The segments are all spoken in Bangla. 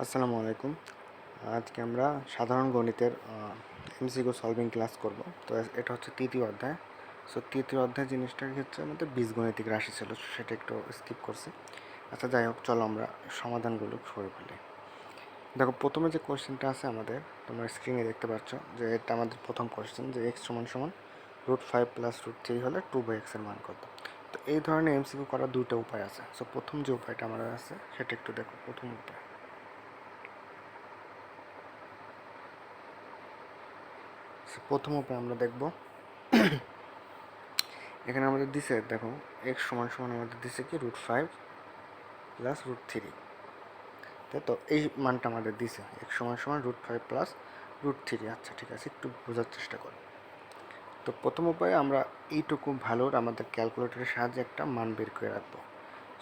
আসসালামু আলাইকুম। আজকে আমরা সাধারণ গণিতের এমসিকিউ সলভিং ক্লাস করব। তো এটা হচ্ছে তৃতীয় অধ্যায়। সো তৃতীয় অধ্যায় জিনিসটা হচ্ছে আমাদের বীজগণিতিক রাশি ছিল, সেটা একটু স্কিপ করছি। আচ্ছা, যাই হোক, চলো আমরা সমাধানগুলো করে ফেলি। দেখো, প্রথমে যে কোয়েশ্চেনটা আছে আমাদের, তোমরা স্ক্রিনে দেখতে পাচ্ছ যে এটা আমাদের প্রথম কোয়েশ্চেন, যে এক্স সমান সমান √5 + √3 হলে 2/x এর মান কত। তো এই ধরনের এমসিকিউ করার দুটো উপায় আছে। সো প্রথম যে উপায়টা আমাদের আছে সেটা একটু দেখো। প্রথম উপায়, আমরা দেখব এখানে আমাদের দিছে, দেখো এক্স সমান সমান আমাদের দিছে কি √5 + √3, তাই তো এই মানটা আমাদের দিছে এক্স সমান সমান √5 + √3। আচ্ছা, ঠিক আছে, একটু বোঝার চেষ্টা করো। তো প্রথম উপায়ে আমরা এইটুকু ভ্যালুর আমাদের ক্যালকুলেটরের সাহায্যে একটা মান বের করে রাখবো।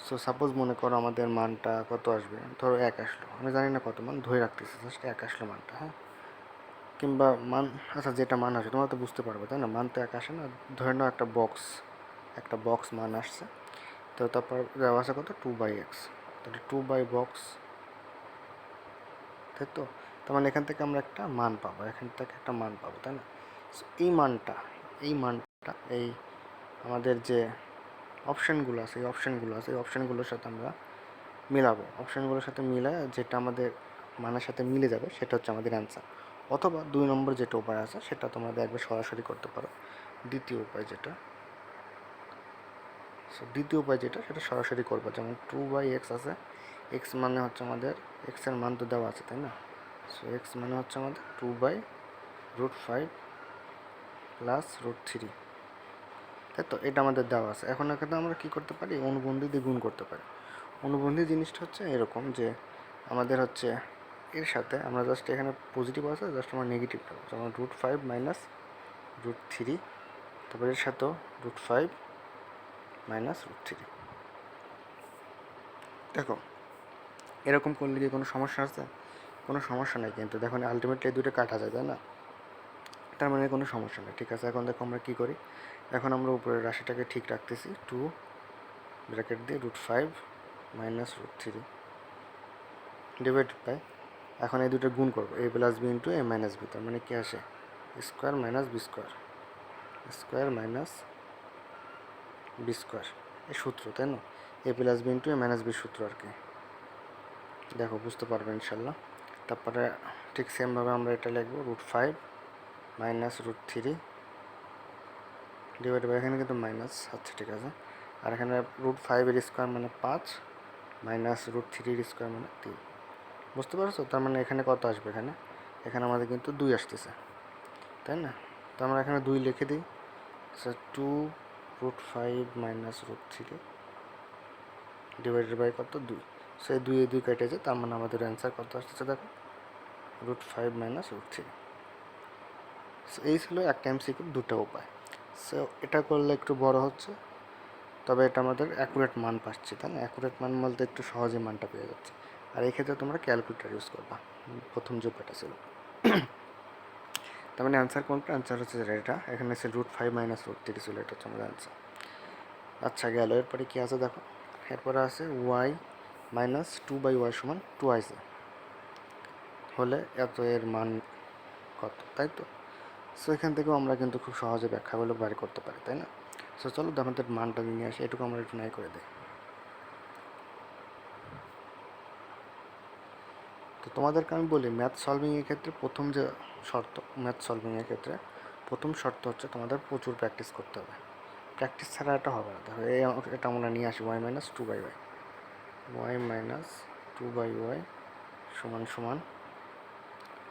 সো সাপোজ মনে করো আমাদের মানটা কত আসবে, ধরো 1 আসলো, আমি জানি না কত মান, ধরে রাখতেছি জাস্ট 1 আসলো মানটা, হ্যাঁ, কিংবা মান, আচ্ছা যেটা মান আসে তোমরা তো বুঝতে পারবে, তাই না? মান তো 1 আসে না, ধরে নাও একটা বক্স মান আসছে। তো তারপর দেওয়া আছে কত, 2/x, তাহলে 2/বক্স, তাই তো? তার মানে এখান থেকে আমরা একটা মান পাবো, তাই না? So, এই মানটা এই আমাদের যে অপশানগুলো আছে, এই অপশানগুলোর সাথে আমরা মিলাবো। অপশানগুলোর সাথে মিলে যেটা আমাদের মানের সাথে মিলে যাবে সেটা হচ্ছে আমাদের অ্যান্সার। অথবা 2 নম্বর যেটা উপায় আছে সেটা তোমরা একবার সরাসরি করতে পারো। দ্বিতীয় উপায় যেটা সেটা সরাসরি করবো। যেমন 2/x আছে, এক্স মানে হচ্ছে আমাদের, এক্সের মান তো দেওয়া আছে, তাই না? সো এক্স মানে হচ্ছে আমাদের 2/√5 + √3, তাই তো? এটা আমাদের দেওয়া আছে। এখন এখানে আমরা কী করতে পারি, অনুবন্ধী দিয়ে গুণ করতে পারি। অনুবন্ধী জিনিসটা হচ্ছে এরকম যে আমাদের হচ্ছে এর সাথে আমরা জাস্ট এখানে পজিটিভ আছে, জাস্ট আমরা নেগেটিভ পাবো, যেমন √5 - √3, তারপর এর সাথেও √5 - √3। দেখো, এরকম করলে কি কোনো সমস্যা আছে? কোনো সমস্যা নেই, কিন্তু দেখো আলটিমেটলি এই দুটো কাটা যায়, তাই না? তার মানে কোনো সমস্যা নেই। ঠিক আছে, এখন দেখো আমরা কী করি। এখন আমরা উপরের রাশিটাকে ঠিক রাখতেছি, 2 ব্র্যাকেট দিয়ে √5 - √3 ডিভাইডেড বাই, এখন এই দুটো গুণ করবো, a + b * a - b, তার মানে কি আসে, স্কোয়ার মাইনাস বি স্কোয়ার, এই সূত্র, তাই না? a + b * a - b সূত্র আর কি। দেখো, বুঝতে পারবে ইনশাল্লাহ। তারপরে ঠিক সেমভাবে আমরা এটা লিখবো, √5 - √3 ডিভাইড বাই, এখানে কিন্তু মাইনাস, আচ্ছা ঠিক আছে। আর এখানে √5 এর স্কোয়ার মানে 5 - √3 এর স্কোয়ার মানে 3। বুঝতে পারছো? তার মানে এখানে কত আসবে, এখানে আমাদের কিন্তু 2 আসতেছে, তাই না? তো আমরা এখানে 2 লিখে দিই। সো 2√5 - √3 ডিভাইডেড বাই কত, 2। সো এই 2 2 কেটে যায়, তার মানে আমাদের অ্যান্সার কত আসতেছে দেখো, √5 - √3। সো এই ছিল একটা এমসিকিউর দুটো উপায়। সো এটা করলে একটু বড় হচ্ছে, তবে এটা আমাদের অ্যাকুরেট মান পাচ্ছি, তাই না? অ্যাকুরেট মান বলতে একটু সহজে মানটা পেয়ে যাচ্ছে। আর এই ক্ষেত্রে তোমরা ক্যালকুলেটার ইউজ করবা, প্রথম যে উপায়টা ছিল। তার মানে অ্যান্সার কোনটা? অ্যান্সার হচ্ছে এটা, এখানে আছে √5 - √3 ছিল, এটা হচ্ছে আমাদের অ্যান্সার। আচ্ছা, গেল। এরপরে কী আছে দেখো, এরপরে আছে y - 2/y সমান 2 হলে এত এর মান কত, তাই তো? সো এখান থেকেও আমরা কিন্তু খুব সহজে ব্যাখ্যাগুলো বাড়ি করতে পারি, তাই না? সো চলো আমাদের মানটা নিয়ে আসি, এটুকু আমরা একটু নাই করে দিই। তো তোমাদেরকে আমি বলি, ম্যাথ সলভিংয়ের ক্ষেত্রে প্রথম শর্ত হচ্ছে তোমাদের প্রচুর প্র্যাকটিস করতে হবে। প্র্যাকটিস ছাড়া এটা হবে না। দেখো, এটা আমরা নিয়ে আসি, y - 2/y সমান সমান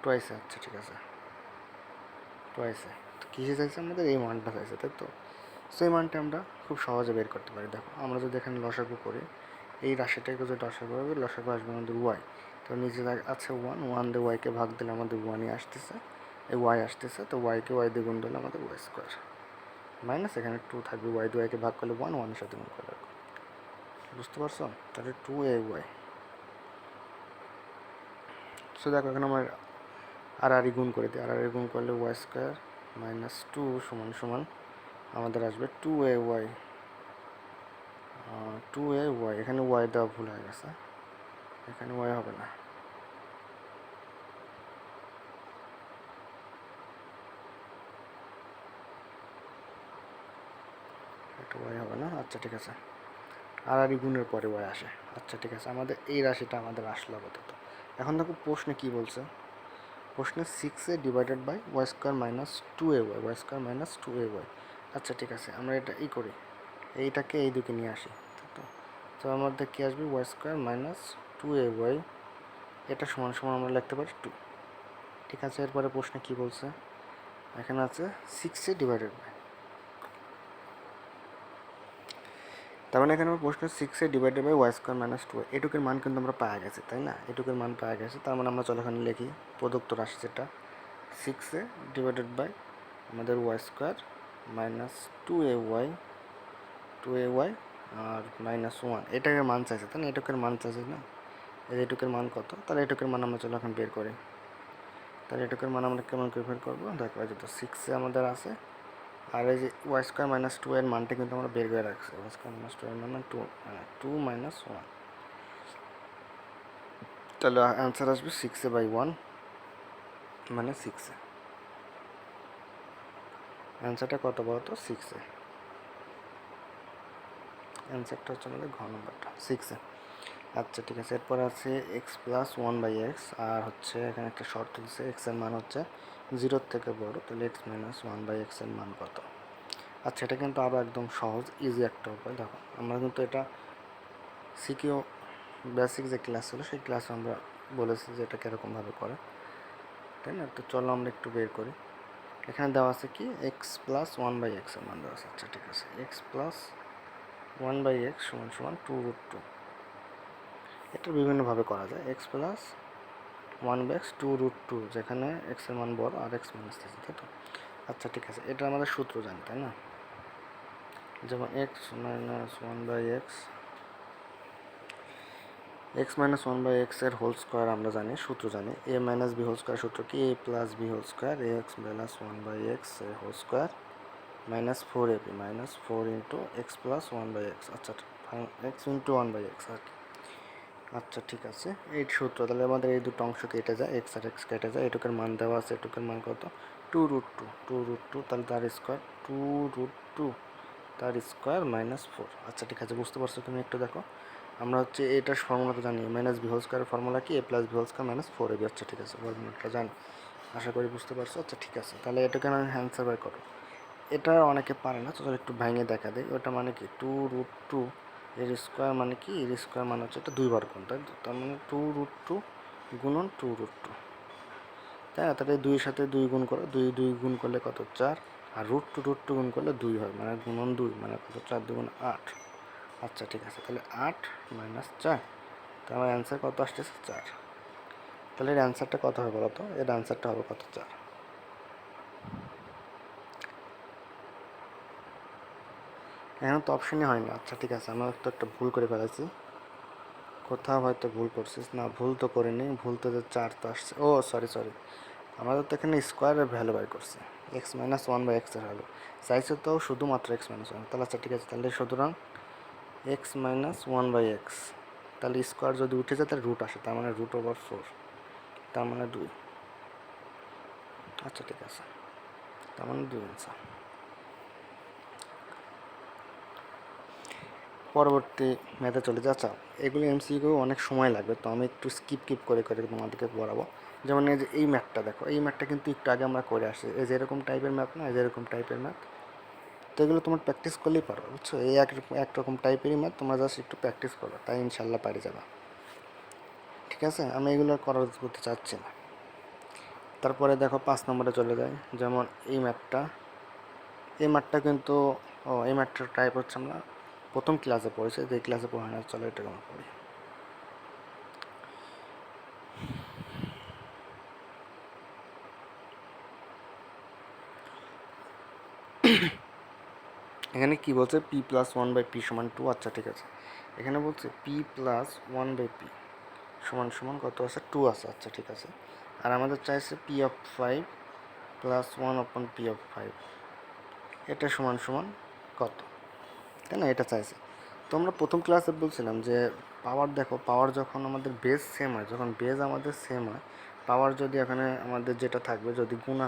টুয়াইসে, আচ্ছা ঠিক আছে, টুয়াইসে। তো কিসে চাইছে আমাদের, এই মানটা চাইছে, তাই তো? সো এই মানটা আমরা খুব সহজে বের করতে পারি। দেখো, আমরা যদি এখানে লসাগু করি, এই রাশিটাকে যদি লসাগু আসবে আমাদের ওয়াই। তো নিচে আছে 1 দিয়ে ওয়াইকে ভাগ দিলে আমাদের ওয়ানই আসতেছে, এই ওয়াই আসতেছে। তো ওয়াইকে ওয়াই দিয়ে গুণ দিলে আমাদের ওয়াই স্কোয়ার, মাইনাস এখানে 2 থাকবে, ওয়াই দিয়ে ওয়াইকে ভাগ করলে 1 সাথে গুণ করে রাখো। বুঝতে পারছো? তাহলে 2ay। সো দেখো, এখানে আমার আর গুণ করে দিই, আর গুণ করলে ওয়াই স্কোয়ার -2 সমান সমান আমাদের আসবে 2ay। এখানে ওয়াই দেওয়া ভুল হয়ে গেছে, এখানে ওয়াই হবে না, এটা ওয়াই হবে না, আচ্ছা ঠিক আছে। আর গুণের পরে ওয়াই আসে, আচ্ছা ঠিক আছে। আমাদের এই রাশিটা আমাদের আসলো আপাতত। এখন দেখো প্রশ্নে কী বলছে, প্রশ্নে 6a divided by y square minus 2ay, y square minus 2ay। আচ্ছা ঠিক আছে, আমরা এটা করি, এইটাকে এই দিকে নিয়ে আসি। তো আমার মধ্যে কী আসবে, ওয়াই স্কোয়ার মাইনাস 2ay, এটা সমান সমান আমরা লিখতে পারি 2। ঠিক আছে, এরপরে প্রশ্নে কী বলছে, এখানে আছে 6a ডিভাইডেড বাই, তার মানে এখানে আমার প্রশ্ন 6a divided by y square minus 2, এটুকের মান কিন্তু আমরা পাওয়া গেছে, তাই না? এটুকের মান পাওয়া গেছে, তার মানে আমরা চলো এখানে লিখি প্রদত্ত রাশি যেটা 6a ডিভাইডেড বাই আমাদের ওয়াই স্কোয়ার মাইনাস 2ay আর মাইনাস 1, এটাকে মান চাইছে, তাই না? এটুকের মান চাইছে না, এটুকের মান কত, তাহলে এটুকের মান আমরা চলো এখন বের করি। তাহলে এটুকের মান আমরা কেমন করে বের করবো, দেখো এই তো 6a আমাদের আছে, আর এই যে ওয়াই স্কোয়ার মাইনাস 2 এর মানটা কিন্তু আমরা বের করে রাখছি, ওয়াই স্কোয়ার মাইনাস 2 এর মান 2 মাইনাস 1, তাহলে অ্যান্সার আসবে 6a বাই 1 মানে 6a। অ্যান্সারটা কত বলতো, 6a। অ্যান্সারটা হচ্ছে আমাদের ঘ নম্বরটা 6a। আচ্ছা ঠিক আছে, এরপর আছে এক্স প্লাস 1/x, আর হচ্ছে এখানে একটা শর্ত দিচ্ছে এক্স এর মান হচ্ছে 0-র থেকে বড়, তাহলে এক্স মাইনাস 1/x এর মান কত। আচ্ছা এটা কিন্তু আরও একদম সহজ ইজি একটা উপায়, দেখো আমরা কিন্তু এটা সিকিউ বেসিক যে ক্লাস ছিল সেই ক্লাসে আমরা বলেছি যে এটা কীরকমভাবে করে, তাই না? তো চলো আমরা একটু বের করি। এখানে দেওয়া আছে কি এক্স প্লাস 1/x এর মান দেওয়া আছে। আচ্ছা ঠিক আছে, এক্স প্লাস 1/x সমান সমান 2√2, এটা বিভিন্নভাবে করা যায়। এক্স প্লাস 1/x 2√2, যেখানে এক্স এর মান বড় আর এক্স মাইনাস আছে, তাই তো? আচ্ছা ঠিক আছে, এটা আমাদের সূত্র জানি, তাই না? যেমন x minus 1/x, x minus 1/x এর হোল স্কোয়ার আমরা জানি, সূত্র জানি, A minus B whole square সূত্র কি, এ plus B whole square A X minus 1/x এর whole square minus 4ab minus 4 into X plus 1/x, আচ্ছা এক্স ইন্টু 1/x আর কি। আচ্ছা ঠিক আছে, এই সূত্র, তাহলে আমাদের এই দুটো অংশ কেটে যায়, এক্স আর এক্স কেটে যায়, এটুকের মান দেওয়া আছে, এটুকের মান কত 2√2, তাহলে তার স্কোয়ার 2√2 তার স্কোয়ার মাইনাস 4। আচ্ছা ঠিক আছে, বুঝতে পারছো তুমি একটু দেখো, আমরা হচ্ছে এটার ফর্মুলা তো জানি, মাইনাস বি হোল স্কোয়ারের ফর্মুলা কি, এ plus B whole square minus 4ab। আচ্ছা ঠিক আছে, ফর্মুলাটা জানি, আশা করি বুঝতে পারছো। আচ্ছা ঠিক আছে, তাহলে এটাকে আমি অ্যান্সার বাই করো, এটা অনেকে পারে না, তো একটু ভেঙে দেখা দেয়, ওটা মানে কি 2√2 এর স্কোয়ার মানে কি, এর স্কোয়ার মানে হচ্ছে এটা 2 বার গুণ, তাই তো? তার মানে 2√2 গুণন 2√2, তাই না? তাহলে 2-এর সাথে 2 গুণ করো, 2 গুণ করলে কত 4, আর √2 গুণ করলে 2 হয়, মানে গুণন 2 মানে কত 4×2 = 8। আচ্ছা ঠিক আছে, তাহলে 8 মাইনাস 4, তার আমার অ্যান্সার কত আসতেছে 4। তাহলে এর অ্যান্সারটা কত হবে বলো তো, এর অ্যান্সারটা হবে কত 4। এখন তো অপশনই হয় না। আচ্ছা ঠিক আছে, আমরা তো একটা ভুল করে ফেলেছি, কোথাও হয়তো ভুল করছিস, না ভুল তো করিনি, ভুল তো যে 4 তো আসছে, ও সরি, আমাদের তো এখানে স্কোয়ারের ভ্যালু বাই করছে, এক্স মাইনাস 1/x এর ভ্যালু চাইছে, তো শুধুমাত্র এক্স মাইনাস 1, তাহলে আচ্ছা ঠিক আছে, তাহলে সুতরাং এক্স মাইনাস 1/x, তাহলে স্কোয়ার যদি উঠে যায় তাহলে রুট আসে, তার মানে √4, তার মানে 2। আচ্ছা ঠিক আছে, তার মানে 2 অ্যান্সার। পরবর্তী ম্যাথে চলে যা, চাও এগুলো এমসিকিউ অনেক সময় লাগবে, তো আমি একটু স্কিপ করে তোমাদেরকে পড়াবো। যেমন এই যে এই ম্যাথটা দেখো, এই ম্যাথটা কিন্তু একটু আগে আমরা করে আসি, এই যে এরকম টাইপের ম্যাথ না, এই যে এরকম টাইপের ম্যাথ, তো এগুলো তোমার প্র্যাকটিস করলেই পারো, বুঝছো? এই একরকম টাইপেরই ম্যাথ, তোমরা জাস্ট একটু প্র্যাকটিস করো, তাই ইনশাল্লাহ পারি যাবে। ঠিক আছে, আমি এগুলো করতে চাচ্ছি না। তারপরে দেখো 5 নম্বরে চলে যায়, যেমন এই ম্যাথটা কিন্তু, এই ম্যাথটার টাইপ হচ্ছে আমরা প্রথম ক্লাসে পড়েছি, যে ক্লাসে পড়ে না, চলো এটা আমরা পড়ি। এখানে কি বলছে, পি প্লাস 1/p সমান 2। আচ্ছা ঠিক আছে, এখানে বলছে পি প্লাস 1/p সমান সমান কত আছে, 2 আছে। আচ্ছা ঠিক আছে, আর আমাদের চাইছে p(5) প্লাস 1/p(5), এটা সমান সমান কত, তাই না? এটা চাইছে। তো আমরা প্রথম ক্লাসে বলছিলাম যে পাওয়ার, দেখো পাওয়ার যখন আমাদের বেস সেম হয়, যখন বেস আমাদের সেম হয়, পাওয়ার যদি এখানে আমাদের যেটা থাকবে, যদি গুণ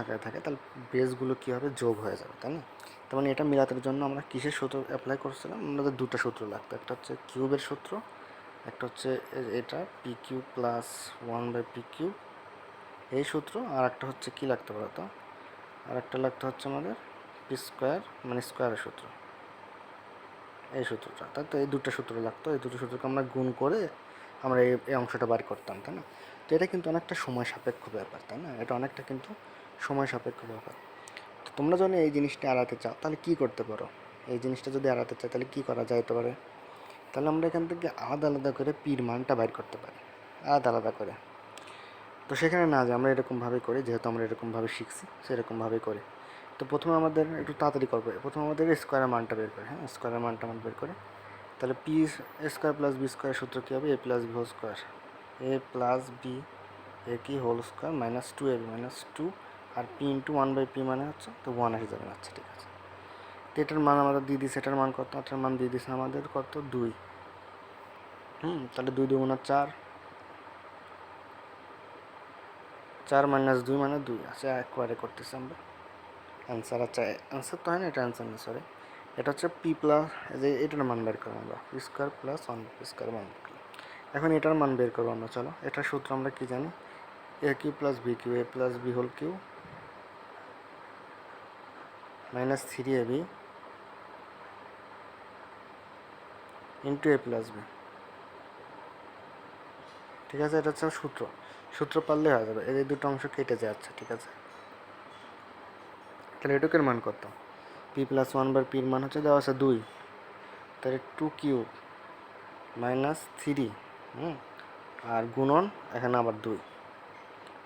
আকারে থাকে তাহলে বেসগুলো কী হবে, যোগ হয়ে যাবে, তাই না? তার মানে এটা মিলাতের জন্য আমরা কিসের সূত্র অ্যাপ্লাই করছিলাম, আমাদের দুটো সূত্র লাগতো, একটা হচ্ছে কিউবের সূত্র, একটা হচ্ছে এটা পি কিউব প্লাস 1/p³ এই সূত্র, আর একটা হচ্ছে কী লাগতে পারে তো, আর একটা লাগতো হচ্ছে আমাদের পি স্কোয়ার মানে স্কোয়ারের সূত্র, এই সূত্রটা। তাই তো এই দুটো সূত্র লাগতো, এই দুটো সূত্রকে আমরা গুণ করে আমরা এই অংশটা বার করতাম, তাই না? তো এটা কিন্তু অনেকটা সময় সাপেক্ষ ব্যাপার, তাই না? এটা অনেকটা কিন্তু সময় সাপেক্ষ ব্যাপার। তো তোমরা যখন এই জিনিসটা এড়াতে চাও তাহলে কী করতে পারো, এই জিনিসটা যদি এড়াতে চাও তাহলে কী করা যেতে পারে, তাহলে আমরা এখান থেকে আলাদা আলাদা করে পির মানটা বাইর করতে পারি, আলাদা আলাদা করে। তো সেখানে না যে আমরা এরকমভাবে করি, যেহেতু আমরা এরকমভাবে শিখছি সেরকমভাবেই করি। তো প্রথমে আমাদের একটু তাড়াতাড়ি করবো, প্রথমে আমাদের স্কোয়ারের মানটা বের করে, হ্যাঁ স্কোয়ারের মানটা আমরা বের করে, তাহলে পি স্কোয়ার প্লাস বি স্কোয়ারের সূত্র কী হবে, A plus B whole square, A plus B A কি whole square minus 2ab minus 2, আর পি ইন্টু 1/p মানে হচ্ছে তো 1 আসে যাবে। আচ্ছা ঠিক আছে, তো এটার মান আমাদের দিয়ে দিচ্ছে, এটার মান কত, এটার মান দিয়ে দিচ্ছে আমাদের কত 2, তাহলে 2 2 গুণা 4, 4 মাইনাস 2 মানে 2। আচ্ছা একবারে করতেছি আমরা অ্যান্সার। আচ্ছা অ্যান্সার তো হয় না, এটা অ্যান্সার না, সরি, এটা হচ্ছে পি প্লাস, যে এটার মান বের করবো আমরা, P square plus 1/p square মান বের করলাম। এখন এটার মান বের করবো আমরা, চলো এটার সূত্র আমরা কি জানি, a cube plus b cube, a plus B whole cube minus 3ab into a plus b. ঠিক আছে, এটা হচ্ছে সূত্র, সূত্র পারলে হয়ে যাবে, এই দুটো অংশ কেটে যায়। আচ্ছা ঠিক আছে, তাহলে এটুকের মান কত, পি প্লাস 1/পির মান হচ্ছে দেওয়া আছে 2, তাহলে 2 কিউব মাইনাস 3, আর গুণন এখানে আবার 2,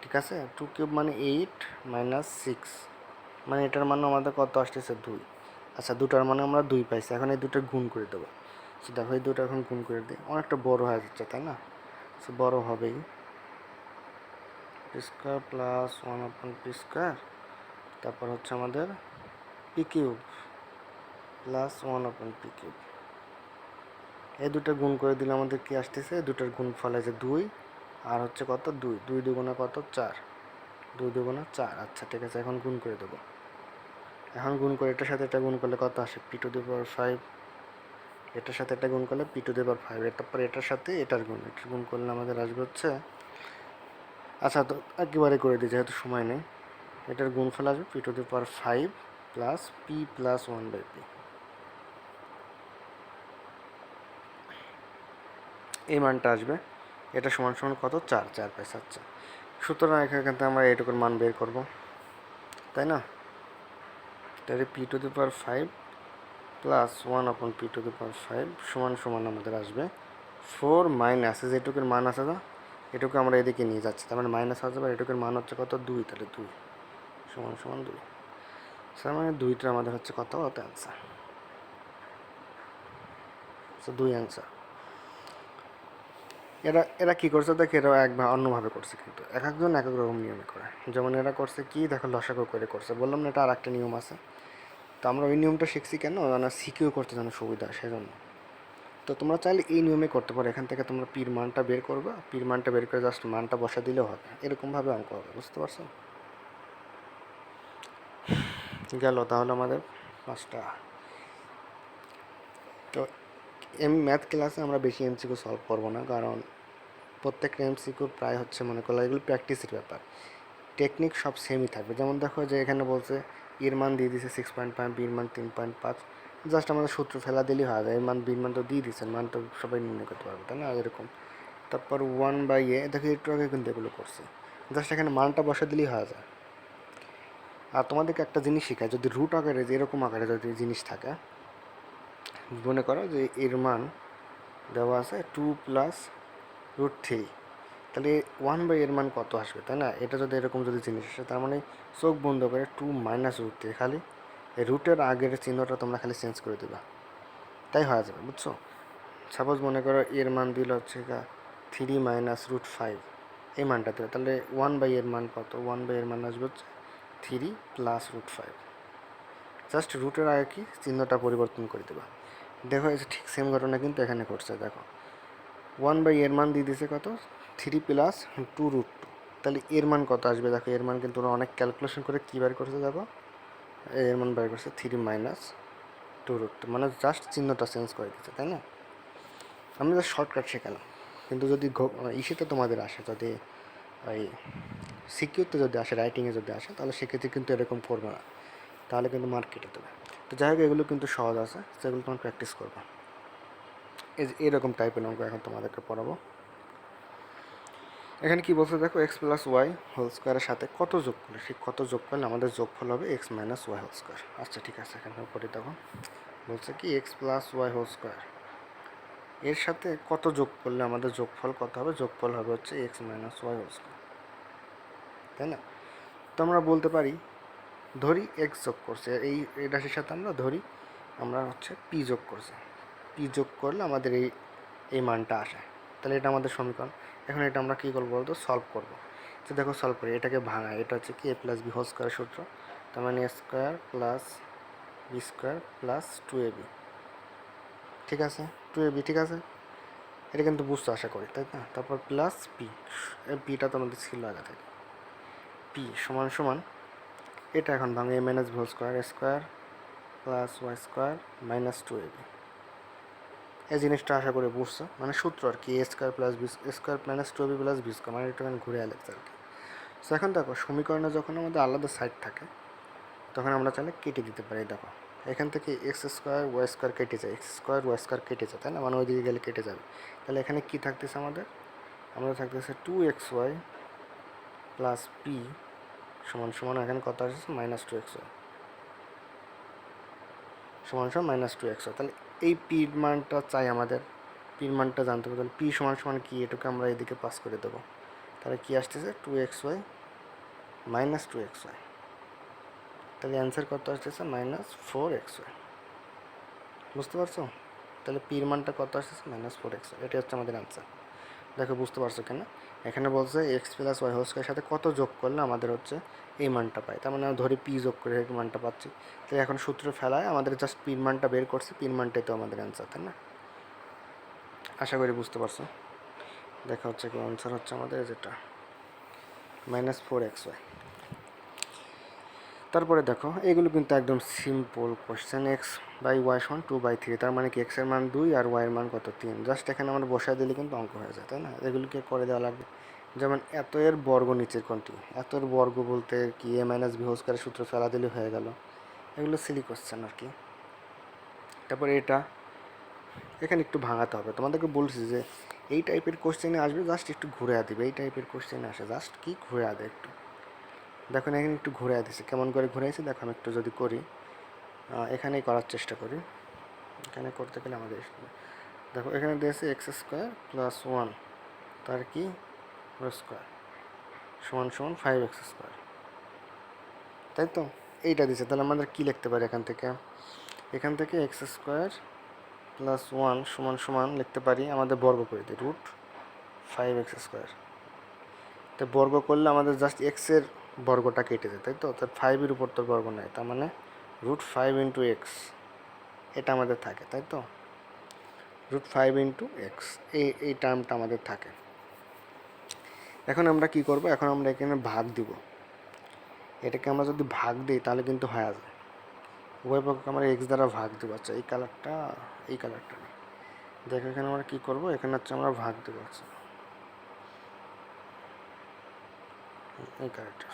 ঠিক আছে। 2 কিউব মানে 8 মাইনাস 6 মানে এটার মানে আমাদের কত আসতেছে 2। আচ্ছা দুটার মানে আমরা 2 পাইছি, এখন এই দুটো গুণ করে দেবো। সো দেখো এই দুটো এখন গুণ করে দিই, অনেকটা বড় হয়ে যাচ্ছে তাই না, সো বড় হবেই, পি স্কোয়ার প্লাস 1/পি স্কোয়ার, তারপর হচ্ছে আমাদের পি কিউব প্লাস 1/পি কিউব, এই দুটো গুণ করে দিলে আমাদের কি আসতেছে, দুটোর গুণফল আছে 2, আর হচ্ছে কত 2, 2 দুগুণা কত 4, 2 দুগুণা 4। আচ্ছা ঠিক আছে, এখন গুণ করে দেবো, এখন গুণ করে এটার সাথে এটা গুণ করলে কত আসে, p⁵, এটার সাথে এটা গুণ করলে p⁵, তারপর এটার সাথে এটার গুণ করলে আমাদের আসবে হচ্ছে, আচ্ছা তো একেবারে করে দিই যেহেতু সময় নেই, এটার গুণফল আসবে p⁵ plus p plus 1/p, এই মানটা আসবে, এটা সমান সমান কত 4, 4 পাইছে। আচ্ছা সুতরাং এখান থেকে আমরা এইটুকুর মান বের করব, তাই না, তাহলে p⁵ প্লাস 1/p⁵ সমান সমান আমাদের আসবে 4 মাইনাস যেটুকুর মান আছে না, এটুকু আমরা এদিকে নিয়ে যাচ্ছি, তার মানে মাইনাস হয়ে যাবে, এটুকুর মান হচ্ছে কত 2, তাহলে 2 সমান সমান 2, তার মানে 2টা আমাদের হচ্ছে কত অ্যান্সার, সো 2 অ্যান্সার। এরা কী করছে দেখে, এরা অন্যভাবে করছে, কিন্তু এক একজন এক এক রকম নিয়মে করে। যেমন এরা করছে কি দেখো, লসাগু করে করছে, বললাম না এটা আর একটা নিয়ম আছে, তো আমরা ওই নিয়মটা শিখছি কেন, মানে সিকিউ করতে যেন সুবিধা সেজন্য। তো তোমরা চাইলে এই নিয়মে করতে পারো, এখান থেকে তোমরা পির মানটা বের করবে, পির মানটা বের করে জাস্ট মানটা বসা দিলেও হবে, এরকমভাবে অঙ্ক হবে, বুঝতে পারছো? গেল তাহলে আমাদের 5টা। তো ম্যাথ ক্লাসে আমরা বেশি এমসিকিউ সলভ করবো না, কারণ প্রত্যেকটা এমসিকিউর প্রায় হচ্ছে মনে করলে এগুলো প্র্যাকটিসের ব্যাপার, টেকনিক সব সেমই থাকবে। যেমন দেখো যে এখানে বলছে এর মান দিয়ে দিছে 6.5, বির মান 3.5, জাস্ট আমাদের সূত্র ফেলা দিলেই হয়, এর মান বির মান তো দিয়ে দিচ্ছেন, মান তো সবাই নির্ণয় করতে পারবে, তাই না, এরকম। তারপর 1/a দেখো একটু আগে কিন্তু এগুলো করছে, জাস্ট এখানে মানটা বসে দিলেই হয়ে যায়। আর তোমাদেরকে একটা জিনিস শেখায়, যদি রুট আকারে যে এরকম আকারে যদি জিনিস থাকে, মনে করো যে এর মান দেওয়া আছে 2 প্লাস √3, তাহলে 1/, এর মান কত আসবে, তাই না, এটা যদি এরকম যদি জিনিস আসে, তার মানে চোখ বন্ধ করে 2 মাইনাস √3, খালি এই রুটের আগের চিহ্নটা তোমরা খালি চেঞ্জ করে দেবা, তাই হয়ে যাবে, বুঝছো। সাপোজ মনে করো এর মান দিল হচ্ছে 3 মাইনাস √5, এই মানটা দেবে, তাহলে 1/, এর মান কত, 1/, এর মান আসবে হচ্ছে 3 প্লাস √5, জাস্ট রুটের আগে কি চিহ্নটা পরিবর্তন করে দেবা। দেখো এই ঠিক সেম ঘটনা কিন্তু এখানে ঘটছে, দেখো 1/, এর মান দিয়ে দিছে কত 3 প্লাস 2√2, তাহলে এর মান কত আসবে, দেখো এর মান কিন্তু ওরা অনেক ক্যালকুলেশন করে কী বার করছে, দেখো এর মান বের করছে 3 মাইনাস 2 রুট, মানে জাস্ট চিহ্নটা চেঞ্জ করে দিচ্ছে, তাই না? আমি জাস্ট শর্টকাট শেখালাম, কিন্তু যদি ইসেতে তোমাদের আসে, যদি ওই সিকিউরতে যদি আসে, রাইটিংয়ে যদি আসে, তাহলে সেক্ষেত্রে কিন্তু এরকম করবে না, তাহলে কিন্তু মার্ক কেটে দেবে। তো যাই হোক, এগুলো কিন্তু সহজ আছে, সেগুলো তোমার প্র্যাকটিস করবা। এরকম টাইপের অঙ্ক এখন তোমাদেরকে পড়াবো। এখানে কি বলছে দেখো, এক্স প্লাস ওয়াই হোল স্কোয়ারের সাথে কত যোগ করলে, সেই কত যোগ করলে আমাদের যোগফল হবে x minus y whole square. আচ্ছা ঠিক আছে, এখানে পড়ি দেখো, বলছে কি x plus y whole square এর সাথে কত যোগ করলে আমাদের যোগফল কত হবে, যোগফল হবে হচ্ছে x minus y whole square, তাই না? তো আমরা বলতে পারি, ধরি এক্স যোগ করছে, এই রাশির সাথে আমরা ধরি আমরা হচ্ছে পি যোগ করছি, পি যোগ করলে আমাদের এই মানটা আসে, তাহলে এটা আমাদের সমীকরণ। এখন এটা আমরা কী করবো বলতো, সলভ করবো। তো দেখো সলভ করি, এটাকে ভাঙা, এটা হচ্ছে কি এ প্লাস বি হোল স্কোয়ার সূত্র, তার মানে a square plus b square plus 2ab, ঠিক আছে? 2ab, ঠিক আছে, এটা কিন্তু বুঝতে আশা করি, তাই না? তারপর প্লাস পি, পিটা তো আমাদের ছিল আগে থেকে, পি সমান সমান এটা এখন ভাঙে a minus B whole square, a square plus y square minus 2ab। এই জিনিসটা আশা করি বুঝছো, মানে সূত্র আর কি, a square plus b square minus 2ab plus b square, মানে একটু ঘুরে আলেছে আর কি। সো এখন দেখো, সমীকরণে যখন আমাদের আলাদা সাইড থাকে তখন আমরা চাইলে কেটে দিতে পারি। দেখো এখান থেকে এক্স স্কোয়ার ওয়াই স্কোয়ার কেটে যায়, এক্স স্কোয়ার ওয়াই স্কোয়ার কেটে যায়, তাই না? মানে ওইদিকে গেলে কেটে যাবে। তাহলে এখানে কী থাকতেছে আমাদের থাকতেছে 2xy প্লাস পি সমান সমান, এখানে কত আসছে মাইনাস 2xy সমান সমান মাইনাস 2xy। তাহলে এই পির মানটা চাই আমাদের, পির মানটা জানতে হবে। তাহলে পি সমান সমান কি, এটাকে আমরা এদিকে পাস করে দেবো, তাহলে কী আসতেছে 2xy মাইনাস 2xy, তাহলে অ্যান্সার কত আসতেছে মাইনাস 4xy। বুঝতে পারছো? তাহলে পির মানটা কত আসতেছে মাইনাস 4xy, এটাই হচ্ছে আমাদের অ্যান্সার। দেখো বুঝতে পারছো কেন, এখানে বলছে এক্স প্লাস ওয়াই হোল স্কোয়ারের সাথে কত যোগ করলে আমাদের হচ্ছে এই মানটা পাই, তার মানে ধরি পি যোগ করে এই মানটা পাচ্ছি। তাহলে এখন সূত্র ফেলায় আমাদের জাস্ট পির মানটা বের করছি, পির মানটাই তো আমাদের অ্যান্সার, তাই না? আশা করি বুঝতে পারছো। দেখা হচ্ছে কি অ্যান্সার হচ্ছে আমাদের যেটা মাইনাস 4xy। তারপরে দেখো এগুলো কিন্তু একদম simple question, x by y সমান 2/3, তার মানে কি এক্সের মান 2 আর ওয়াইয়ের মান কত 3, জাস্ট এখানে আমরা বসায় দিলে কিন্তু অঙ্ক হয়ে যায়, তাই না? এগুলোকে করে দেওয়া লাগবে। যেমন এত এর বর্গ নিচের কোনটি, এত এর বর্গ বলতে কি এ মাইনাস বি হোল স্কোয়ারের সূত্র ফেলা দিলে হয়ে গেল, এগুলো সিলি কোশ্চেন আর কি। তারপরে এটা এখানে একটু ভাঙাতে হবে, তোমাদেরকে বলছি যে এই টাইপের কোশ্চেনে আসবে জাস্ট একটু ঘুরে দিবে, এই টাইপের কোশ্চেনে আসে জাস্ট কি ঘুরে দেয় একটু। দেখো এখানে একটু ঘুরে দিয়েছে, কেমন করে ঘুরাইছে দেখো, আমি একটু যদি করি, এখানেই করার চেষ্টা করি, এখানে করতে গেলে আমাদের দেখো এখানে দিয়েছে এক্স স্কোয়ার প্লাস 1 তার কি হোল স্কোয়ার সমান সমান 5x স্কোয়ার, তাই তো? এইটা দিয়েছে, তাহলে আমাদের কী লিখতে পারি এখান থেকে এক্স স্কোয়ার প্লাস 1 সমান সমান লিখতে পারি, আমাদের বর্গ করে দিই রুট 5x স্কোয়ার। তো বর্গ করলে আমাদের জাস্ট এক্সের বর্গটা কেটে যায়, তাই তো? তার 5-এর উপর তো বর্গ নেয়, তার মানে রুট 5 ইন্টু এক্স এটা আমাদের থাকে, তাই তো? রুট 5 ইন্টু এক্স এই টার্মটা আমাদের থাকে। এখন আমরা কি করব, এখন আমরা এখানে ভাগ দিব, এটাকে আমরা যদি ভাগ দিই তাহলে কিন্তু হয়ে যায়, উভয় পক্ষকে আমরা এক্স দ্বারা ভাগ দেবো। আচ্ছা এই কালারটা না, দেখো এখানে আমরা কী করবো, এখানে হচ্ছে আমরা ভাগ দেবো, আচ্ছা এই কালারটা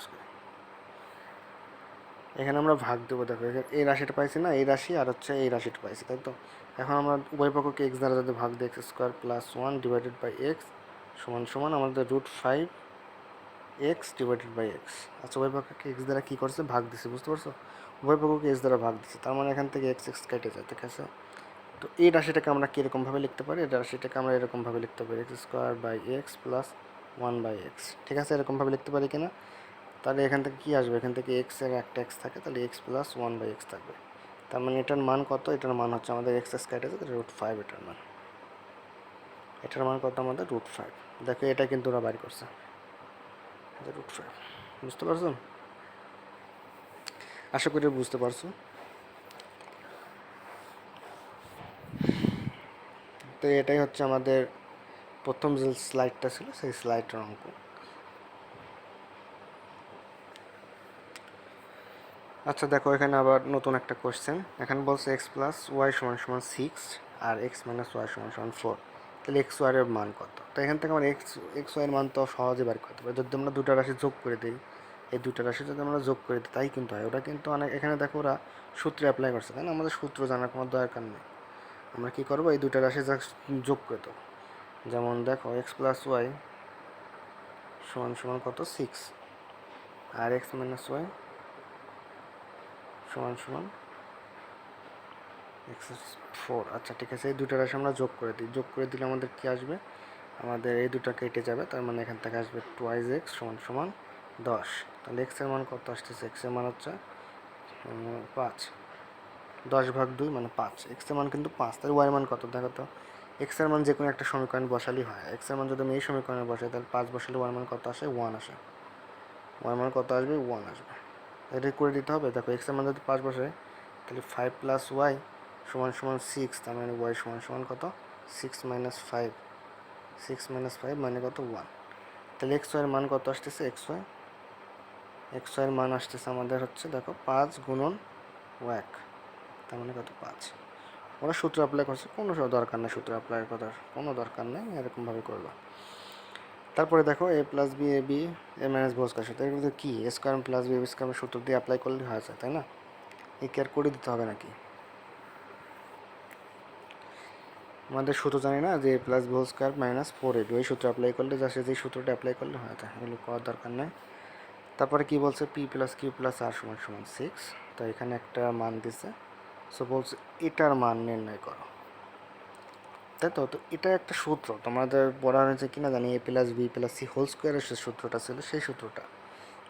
এখানে আমরা ভাগ দেবো। দেখো এই রাশিটা পাইছি না, এই রাশি আর হচ্ছে এই রাশিটা পাইছি, তাই তো? এখন আমরা উভয় পক্ষকে এক্স দ্বারা যদি ভাগ দিই, x square plus 1 divided by x সমান সমান আমাদের root 5 x divided by x. আচ্ছা উভয় পক্ষকে এক্স দ্বারা কী করছে, ভাগ দিছে, বুঝতে পারছো? উভয় পক্ষকে এক্স দ্বারা ভাগ দিচ্ছে, তার মানে এখান থেকে এক্স এক্স কেটে যায়, ঠিক আছে? তো এই রাশিটাকে আমরা কীরকমভাবে লিখতে পারি, এই রাশিটাকে আমরা এরকমভাবে লিখতে পারি, x square by x plus 1 by x, ঠিক আছে? এরকমভাবে লিখতে পারি কিনা? তাহলে এখান থেকে কী আসবে, এখান থেকে এক্সের একটা এক্স থাকে, তাহলে এক্স প্লাস 1 বাই এক্স থাকবে। তার মানে এটার মান কত, এটার মান হচ্ছে আমাদের এক্স এক্স কেটে আছে, রুট 5 এটার মান কত আমাদের রুট 5। দেখো এটা কিন্তু ওরা বাইর করছে রুট 5, বুঝতে পারছো? আশা করি বুঝতে পারছো। তো এটাই হচ্ছে আমাদের প্রথম যে স্লাইডটা ছিল সেই স্লাইডটার অঙ্ক। আচ্ছা দেখো, এখানে আবার নতুন একটা কোশ্চেন। এখানে বলছে এক্স প্লাস ওয়াই সমান সমান 6 আর এক্স মাইনাস ওয়াই সমান সমান 4। তাহলে এক্স ওয়াই এর মান কত? তো এখান থেকে আমরা এক্স ওয়াই এর মান তো সহজে বের করতে পারি যদি আমরা দুটো রাশি যোগ করে দিই। এই দুটো রাশি যদি আমরা যোগ করে দিই তাই কিন্তু হয়। ওটা কিন্তু অনেক, এখানে দেখো ওরা সূত্র অ্যাপ্লাই করছে, তাই না? আমাদের সূত্র জানার কোনো দরকার নেই। আমরা কী করবো, এই দুটো রাশি যোগ করে দেবো। যেমন দেখো এক্স প্লাস ওয়াই সমান সমান কত, 6, আর এক্স মাইনাস ওয়াই সমান সমান এক্স 4। আচ্ছা ঠিক আছে, এই দুটো রাশি আমরা যোগ করে দিই। যোগ করে দিলে আমাদের কী আসবে, আমাদের এই দুটো কেটে যাবে, তার মানে এখান থেকে আসবে 2x সমান সমান 10। তাহলে এক্সের মান কত আসতেছে? এক্সের মান হচ্ছে 5। 10/2 মানে 5। এক্সের মান কিন্তু 5। তাহলে ওয়াই মান কত দেখো তো। এক্সের মান যে কোনো একটা সমীকরণ বসালেই হয়। এক্সের মান যদি আমি এই সমীকরণে বসাই তাহলে 5 বসালে ওয়াই মান কত আসে? 1 আসে। ওয়াই মান কত আসবে? 1 আসবে। এটা করে দিতে হবে। দেখো এক্সের মান যদি 5 বসে তাহলে 5 প্লাস ওয়াই সমান সমান 6। তার মানে ওয়াই সমান সমান কত? 6 মাইনাস 5। 6 মাইনাস 5 মানে কত? 1। তাহলে এক্স ওয়াইয়ের মান কত আসতেছে? এক্স ওয়াইয়ের মান আসতেছে আমাদের হচ্ছে দেখো 5 গুণন ওয়াক, তার মানে কত? 5। ওরা সূত্র অ্যাপ্লাই করছে, কোনো দরকার নেই সূত্র অ্যাপ্লাই করার, কোনো দরকার নেই, এরকমভাবে করবা। তারপরে দেখো এ plus B A B A minus B square সূত্র, এগুলো কি a square plus b square সূত্র দিয়ে অ্যাপ্লাই করলে হয়ে যায়, তাই না? এই কেয়ার করে দিতে হবে নাকি? আমাদের সূত্র জানি না যে a plus b square minus 4ab, ওই সূত্র অ্যাপ্লাই করলে যা সে যেই সূত্রটা অ্যাপ্লাই করলে হয়ে যায়, এগুলো করার দরকার নেই। তারপরে কি বলছে? পি প্লাস কিউ প্লাস আর সমান সমান 6। তো এখানে একটা মান দিছে, সো বলছে এটার মান নির্ণয় করো, তাই তো। তো এটা একটা সূত্র তোমাদের পড়া হয়েছে কিনা জানি, a plus b plus c whole স্কোয়ারের যে সূত্রটা ছিল সেই সূত্রটা,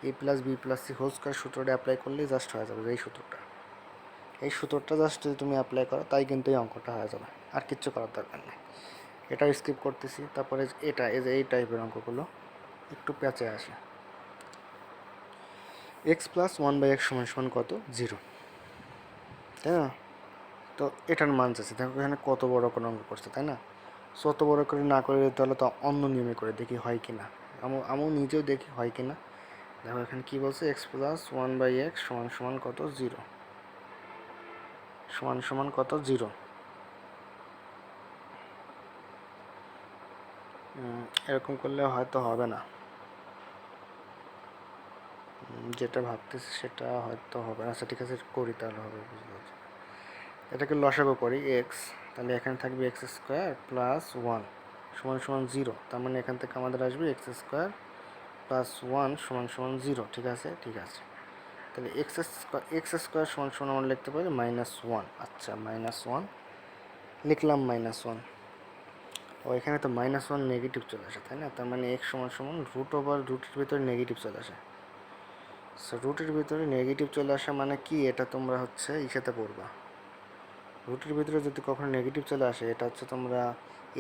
a plus b plus c whole square সূত্রটা অ্যাপ্লাই করলেই জাস্ট হয়ে যাবে। এই সূত্রটা, এই সূত্রটা জাস্ট যদি তুমি অ্যাপ্লাই করো তাই কিন্তু এই অঙ্কটা হয়ে যাবে, আর কিচ্ছু করার দরকার নেই। এটা স্কিপ করতেছি। তারপরে এটা, এই যে এই টাইপের অঙ্কগুলো একটু প্যাচে আসে। এক্স প্লাস 1/x সমান সমান কত? 0, তাই না? তো এটার মান চাচ্ছে। দেখো এখানে কত বড় কোনো অঙ্ক করছে, তাই না? সো অত বড় করে না করে তাহলে তো অন্য নিয়মে করে দেখি হয় কি না। আমিও নিজেও দেখি হয় কি না। দেখো এখানে কী বলছে, এক্স প্লাস 1/x সমান সমান কত? 0, সমান সমান কত? 0। এরকম করলে হয়তো হবে না, যেটা ভাবতেছি সেটা হয়তো হবে না। আচ্ছা ঠিক আছে, করি তাহলে হবে, বুঝতে পারছি। এটাকে লসাগু করি এক্স, তাহলে এখানে থাকবে এক্স স্কোয়ার প্লাস 1 সমান সমান 0। তার মানে এখান থেকে আমাদের আসবে এক্স স্কোয়ার প্লাস 1 সমান সমান 0। ঠিক আছে, ঠিক আছে। তাহলে এক্স স্কোয়ার সমান সমান আমরা লিখতে পারি -1। আচ্ছা -1 লিখলাম, -1। ও এখানে তো -1 নেগেটিভ চলে আসে, তাই না? তার মানে এক্স সমান সমান রুটের ভিতরে নেগেটিভ চলে আসে। সো রুটের ভিতরে নেগেটিভ চলে আসা মানে কি, এটা তোমরা হচ্ছে ইসেতে পড়বা। রুটের ভিতরে যদি কখনো নেগেটিভ চলে আসে, এটা হচ্ছে তোমরা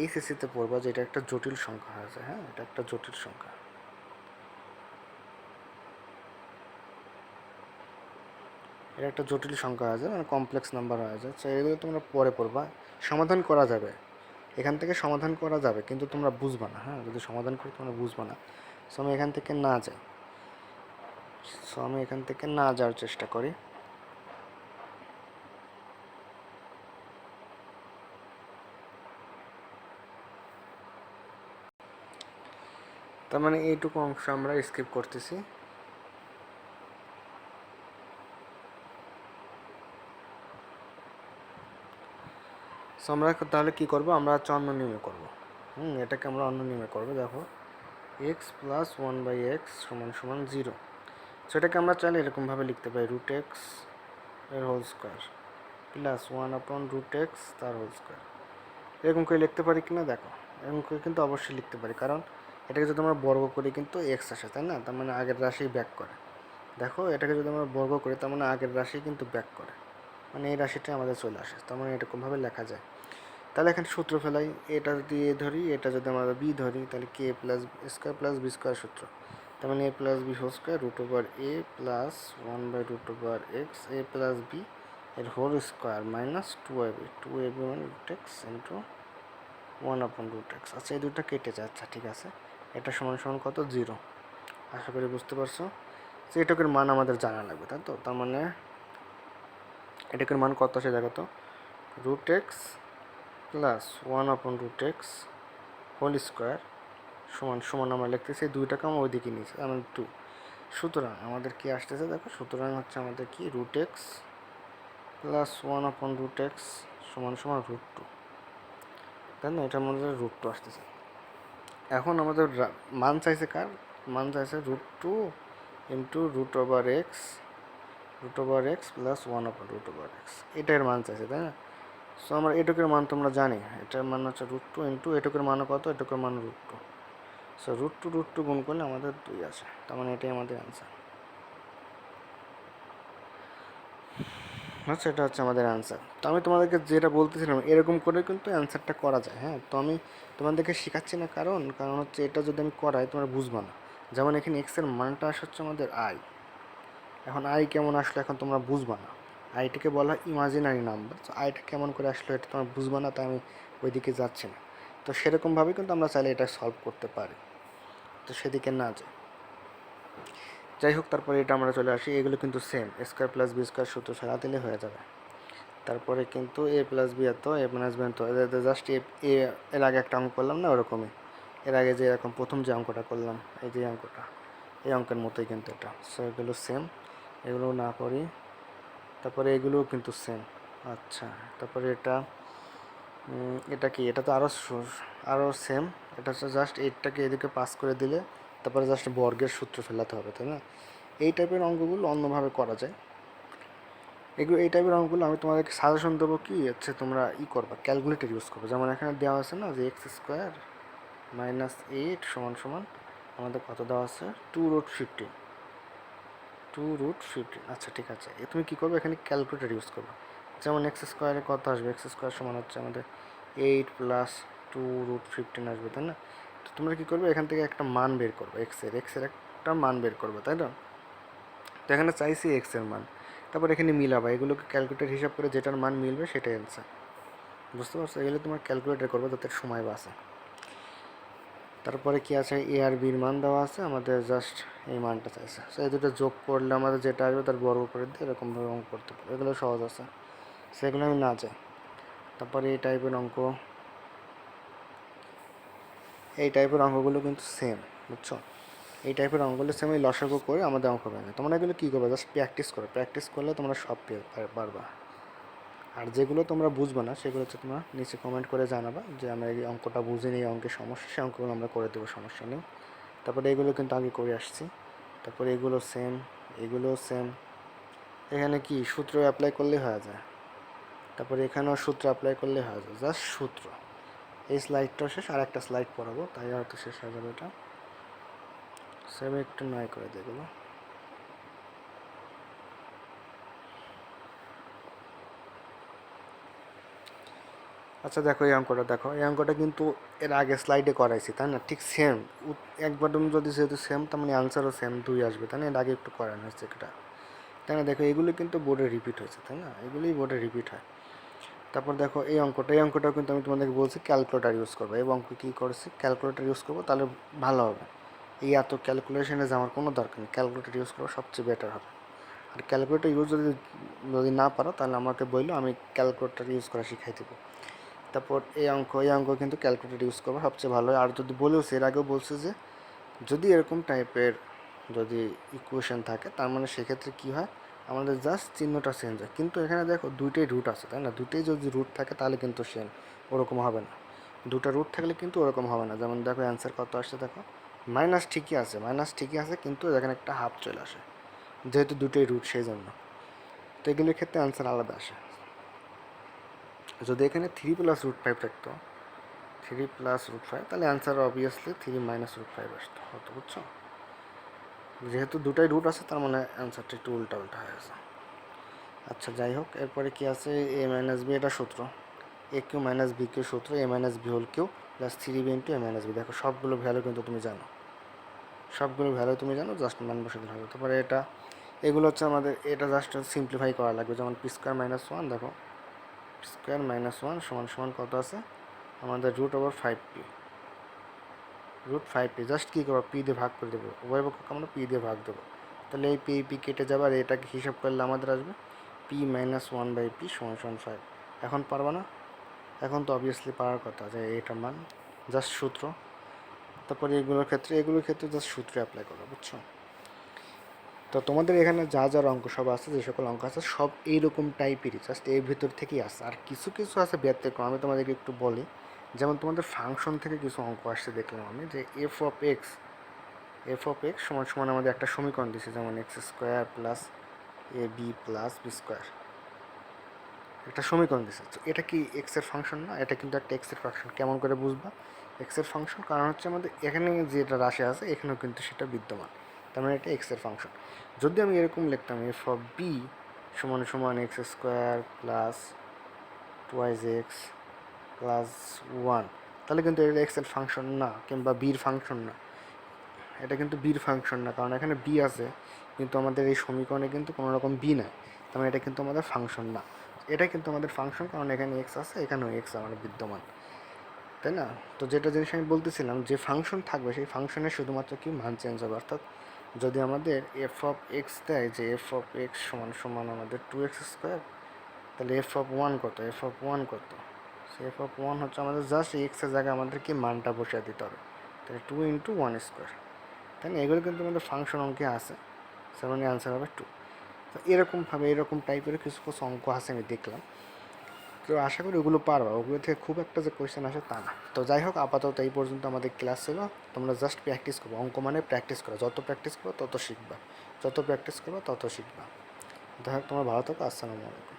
এইচএসসিতে পড়বা যে এটা একটা জটিল সংখ্যা আছে। হ্যাঁ, এটা একটা জটিল সংখ্যা, এটা একটা জটিল সংখ্যা আছে, মানে কমপ্লেক্স নাম্বার হয়ে যায়। সো এগুলো তোমরা পরে পড়বা। সমাধান করা যাবে, এখান থেকে সমাধান করা যাবে, কিন্তু তোমরা বুঝবা না। হ্যাঁ, যদি সমাধান করি তোমরা বুঝবা না। সো আমি এখান থেকে না যাওয়ার চেষ্টা করি। তার মানে এইটুকু অংশ আমরা স্কিপ করতেছি। সো আমরা তাহলে কী করবো, আমরা হচ্ছে অন্য নিয়মে করবো। এটাকে আমরা অন্য নিয়মে করবো। দেখো এক্স প্লাস 1/x সমান সমান 0, সেটাকে আমরা চাইলে এরকমভাবে লিখতে পারি, রুট এক্স এর হোল স্কোয়ার প্লাস 1/√x তার হোল স্কোয়ার। এরকম করে লিখতে পারি কি না? দেখো এরকম করে কিন্তু অবশ্যই লিখতে পারি, কারণ এটাকে যদি আমরা বর্গ করি কিন্তু এক্স আসে, তাই না? তার মানে আগের রাশি ব্যাক করে। দেখো এটাকে যদি আমরা বর্গ করি তার মানে আগের রাশি কিন্তু ব্যাক করে, মানে এই রাশিটা আমাদের চলে আসে। তার মানে এরকমভাবে লেখা যায়। তাহলে এখানে সূত্র ফেলাই, এটা যদি এ ধরি, এটা যদি আমরা বি ধরি, তাহলে k plus square plus b square সূত্র। তার মানে a plus B whole square √a plus 1/√x a plus b এর হোল স্কোয়ার মাইনাস 2ab মানে √x ইন্টু 1/√x। আচ্ছা এই দুটো কেটে যায়। আচ্ছা ঠিক আছে, এটা সমান সমান কত? 0। আশা করি বুঝতে পারছো। তো এটুকুর মান আমাদের জানা লাগবে, তাই তো। তার মানে এটাকের মান কত আসে দেখো তো, root x plus 1/√x whole square সমান সমান আমরা লিখতেছি দুইটাকে আমরা ওইদিকে নিয়েছি মানে 2। সুতরাং আমাদের কি আসতেছে দেখো, সুতরাং হচ্ছে আমাদের কি রুট এক্স প্লাস 1/√x সমান সমান √2, তাই না? এটার মধ্যে √2 আসতেছে। এখন আমাদের মান চাইছে কার, মান চাইছে √2 ইন্টু √x প্লাস 1/√x, এটার মান চাইছে, তাই না? সো আমরা এটুকের মান তোমরা জানি, এটার মান হচ্ছে √2 ইন্টু এটুকের মান কত, এটুকের মান √2। সো √2 গুণ করলে আমাদের 2 আসে, তার মানে এটাই আমাদের অ্যান্সার। আচ্ছা, এটা হচ্ছে আমাদের অ্যান্সার। তো আমি তোমাদেরকে যেটা বলতেছিলাম এরকম করে কিন্তু অ্যান্সারটা করা যায়, হ্যাঁ। তো আমি তোমাদেরকে শেখাচ্ছি না, কারণ হচ্ছে এটা যদি আমি করাই তোমরা বুঝবা না। যেমন এখানে এক্সের মানটা আসে হচ্ছে আমাদের আই, এখন আই কেমন আসলো এখন তোমরা বুঝবা না, আইটাকে বলা হয় ইমাজিনারি নাম্বার। তো আইটা কেমন করে আসলো এটা তোমরা বুঝবা না, তাই আমি ওইদিকে যাচ্ছি না। তো সেরকমভাবে কিন্তু আমরা চাইলে এটা সলভ করতে পারি, তো সেদিকে না যাই। যাই হোক, তারপরে এটা আমরা চলে আসি, এগুলো কিন্তু same, square plus b square সূত্র ছাড়া দিলে হয়ে যাবে। তারপরে কিন্তু এ প্লাস বি এত, এ মাইনাস বি এত, জাস্ট এর আগে একটা অঙ্ক করলাম না ওরকমই, এর আগে যে এরকম প্রথম যে অঙ্কটা করলাম, এই যে অঙ্কটা, এই অঙ্কের মতোই কিন্তু এটা। সো এগুলো সেম, এগুলো না করি। তারপরে এগুলোও কিন্তু সেম। আচ্ছা, তারপরে এটা কি, এটা তো আরও সেম। এটা হচ্ছে জাস্ট এইটটাকে এদিকে পাস করে দিলে তারপরে জাস্ট বর্গের সূত্র ফেলাতে হবে, তাই না? এই টাইপের অঙ্কগুলো অন্যভাবে করা যায়। এই টাইপের অঙ্কগুলো আমি তোমাদেরকে সাজেশন দেবো কি হচ্ছে, তোমরা করবা, ক্যালকুলেটর ইউজ করবে। যেমন এখানে দেওয়া আছে না যে x² - 8 সমান সমান আমাদের কত দেওয়া আছে, 2√15। আচ্ছা ঠিক আছে, তুমি কী করবে, এখানে ক্যালকুলেটর ইউজ করবে। যেমন x² কত আসবে, x² সমান হচ্ছে আমাদের 8 প্লাস 2√15 আসবে, তাই না? তো তোমরা কী করবে, এখান থেকে একটা মান বের করবে, এক্সের একটা মান বের করবে, তাই না? তো এখানে চাইছি এক্সের মান, তারপর এখানে মিলাবা, এগুলোকে ক্যালকুলেটর হিসাব করে যেটার মান মিলবে সেটাই অ্যান্সার। বুঝতে পারছো? এগুলো তোমার ক্যালকুলেটর করবে যাতে সময় বাঁচে। তারপরে কি আছে, এ আর বির মান দেওয়া আছে, আমাদের জাস্ট এই মানটা চাইছে। সো এই দুটো যোগ করলে আমাদের যেটা আসবে তার বর্গ করে দিয়ে এরকমভাবে অঙ্ক করতে পারবে, এগুলো সহজ আছে, সেগুলো আমি না চাই। তারপরে এই টাইপের অঙ্কগুলো কিন্তু সেম, বুঝছো? এই টাইপের অঙ্কগুলো সেম, এই লসাগু করে আমাদের অঙ্ক পাবে। তোমরা এগুলো কী করবে, জাস্ট প্র্যাকটিস করলে তোমরা সব পারবা। আর যেগুলো তোমরা বুঝবে না সেগুলো হচ্ছে তোমরা নিচে কমেন্ট করে জানাবা যে আমরা এই অঙ্কটা বুঝিনি, এই অঙ্কের সমস্যা, সেই অঙ্কগুলো আমরা করে দেবো, সমস্যা নেই। তারপরে এগুলো কিন্তু আগে করে আসছি। তারপরে এগুলো সেম। এখানে কি সূত্র অ্যাপ্লাই করলে হয়ে যায়, তারপরে এখানেও সূত্র অ্যাপ্লাই করলে হয়ে যায়, জাস্ট সূত্র। এই স্লাইডটাও শেষ, আর একটা স্লাইড পড়াবো, তাই হয়তো শেষ হয়ে যাবে এটা। সেম একটু নয় করে দিয়ে এগুলো। আচ্ছা দেখো, এই অঙ্কটা দেখো, এই অঙ্কটা কিন্তু এর আগে স্লাইডে করাইছি, তাই না? ঠিক সেম, একবার তুমি যদি যেহেতু সেম, তার মানে আনসারও সেম 2 আসবে, তাই না? এর আগে একটু করানো হয়েছে এটা, তাই না? দেখো এগুলো কিন্তু বোর্ডে রিপিট হয়েছে, তাই না? এগুলোই বোর্ডে রিপিট হয়। তারপর দেখো এই অঙ্কটাও কিন্তু আমি তোমাদেরকে বলছি ক্যালকুলেটার ইউজ করবো, এবং অঙ্ক কী করেছি, ক্যালকুলেটার ইউজ করবো, তাহলে ভালো হবে। এই এত ক্যালকুলেশনে যাওয়ার কোনো দরকার নেই, ক্যালকুলেটার ইউজ করবো, সবচেয়ে বেটার হবে। আর ক্যালকুলেটার ইউজ যদি না পারো তাহলে আমাকে বললো, আমি ক্যালকুলেটার ইউজ করা শিখাই দেবো। তারপর এই অঙ্ক কিন্তু ক্যালকুলেটর ইউজ করবো, সবচেয়ে ভালো হয়। আর যদি বলেওছে, এর আগেও বলছে যে যদি এরকম টাইপের যদি ইকুয়েশন থাকে, তার মানে সেক্ষেত্রে কী হয়, আমাদের জাস্ট চিহ্নটা চেঞ্জ হয়। কিন্তু এখানে দেখো দুইটাই রুট আছে, তাই না? দুটোই যদি রুট থাকে তাহলে কিন্তু সেম ওরকম হবে না, দুটো রুট থাকলে কিন্তু ওরকম হবে না। যেমন দেখো অ্যান্সার কত আসছে, দেখো মাইনাস ঠিকই আছে, কিন্তু এখানে একটা হাফ চলে আসে, যেহেতু দুটোই রুট সেই জন্য। তো এগুলোর ক্ষেত্রে অ্যান্সার আলাদা আসে। যদি এখানে 3+√5 থাকতো, 3+√5, তাহলে অ্যান্সার অবভিয়াসলি 3 - আসতো, হতো, বুঝছো? যেহেতু দুটাই রুট আছে, তার মানে অ্যান্সারটা একটু উল্টা হয়ে গেছে। আচ্ছা যাই হোক, এরপরে কি আছে, a - b, এটা সূত্র, a³ - b³ সূত্র, a - b³ plus 3b × a - b। দেখো সবগুলো ভ্যালু কিন্তু তুমি জানো, জাস্ট মান বসে দিলে হবে। তারপরে এগুলো হচ্ছে আমাদের, এটা জাস্ট সিম্পলিফাই করা লাগবে। যেমন p² - 1, দেখো p² - 1 সমান কত আছে আমাদের, √5p। জাস্ট কী করবো, পি দিয়ে ভাগ করে দেবো, উভয় পক্ষকে আমরা পি দিয়ে ভাগ দেবো, তাহলে এই পি কেটে যাবে, আর এটাকে হিসাব করলে আমাদের আসবে p minus one by p সমান সমান 5। এখন পারবা না? এখন তো অবভিয়াসলি পাওয়ার কথা যে এটার মান, জাস্ট সূত্র। তারপরে এগুলোর ক্ষেত্রে জাস্ট সূত্র অ্যাপ্লাই করো, বুঝছো? তো তোমাদের এখানে যা যার অঙ্ক সব আছে, যে সকল অঙ্ক আছে সব এইরকম টাইপেরই, জাস্ট এর ভিতর থেকেই আসে। আর কিছু কিছু আছে ব্যতিক্রম, আমি তোমাদেরকে একটু বলি। যেমন তোমাদের ফাংশন থেকে কিছু অঙ্ক আসছে দেখলাম আমি, যে এফ অফ এক্স সমান সমান আমাদের একটা সমীকরণ দিচ্ছে, যেমন x square plus A B plus b square, একটা সমীকরণ দিচ্ছে। তো এটা কি এক্সের ফাংশন না? এটা কিন্তু একটা এক্সের ফাংশন। কেমন করে বুঝবা এক্সের ফাংশন? কারণ হচ্ছে আমাদের এখানে যেটা রাশি আছে এখানেও কিন্তু সেটা বিদ্যমান, তার মানে এটা এক্সের ফাংশন। যদি আমি এরকম লিখতাম এফ অফ বি সমান সমান x square plus twice x plus one, তাহলে কিন্তু এটা এক্সের ফাংশন না, কিংবা বির ফাংশন না। এটা কিন্তু বির ফাংশন না, কারণ এখানে বি আছে কিন্তু আমাদের এই সমীকরণে কিন্তু কোনো রকম বি নাই, তার মানে এটা কিন্তু আমাদের ফাংশন না। এটা কিন্তু আমাদের ফাংশন, কারণ এখানে এক্স আছে, এখানেও এক্স আমাদের বিদ্যমান, তাই না? তো যেটা জিনিস আমি বলতেছিলাম, যে ফাংশন থাকবে সেই ফাংশনের শুধুমাত্র কি মান চেঞ্জ হবে। অর্থাৎ যদি আমাদের এফ অফ এক্স দেয় যে এফ অফ এক্স সমান সমান আমাদের 2x স্কোয়ার, তাহলে এফ অফ ওয়ান কত? এফ অফ ওয়ান কত? সে এফ অফ ওয়ান হচ্ছে আমাদের জাস্ট এক্সের জায়গায় আমাদেরকে মানটা বসিয়ে দিতে হবে, তাহলে 2 × 1² তাই না? এগুলো কিন্তু আমাদের ফাংশন অঙ্কে আছে, সেভেন অ্যান্সার হবে 2। তো এরকমভাবে এরকম টাইপের কিছু কিছু অঙ্ক আছে আমি দেখলাম। তো আশা করি ওগুলো পারবা, ওগুলো থেকে খুব একটা যে কোয়েশ্চেন আসে তা না। তো যাই হোক, আপাতত এই পর্যন্ত আমাদের ক্লাস ছিল। তোমরা জাস্ট প্র্যাকটিস করো, অঙ্ক মানে প্র্যাকটিস করো, যত প্র্যাকটিস করো তত শিখবা, যত প্র্যাকটিস করো তত শিখবা। যাই হোক, তোমরা ভালো থাকো। আসসালামু আলাইকুম।